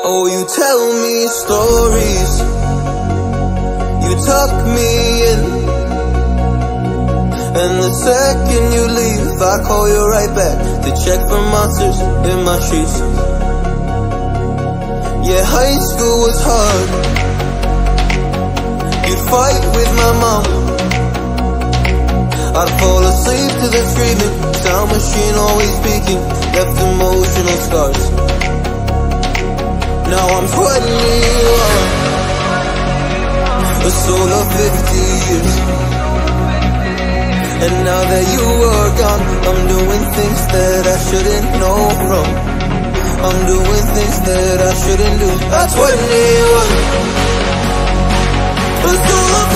Oh, you tell me stories, you tuck me in, and the second you leave, I call you right back to check for monsters in my sheets. Yeah, high school was hard. You'd fight with my mom, I'd fall asleep to the screaming, sound machine always speaking, left emotional scars. Now I'm 21, a soul of 50 years. And now that you are gone, I'm doing things that I shouldn't know from. I'm doing things that I shouldn't do. At 21, a soul of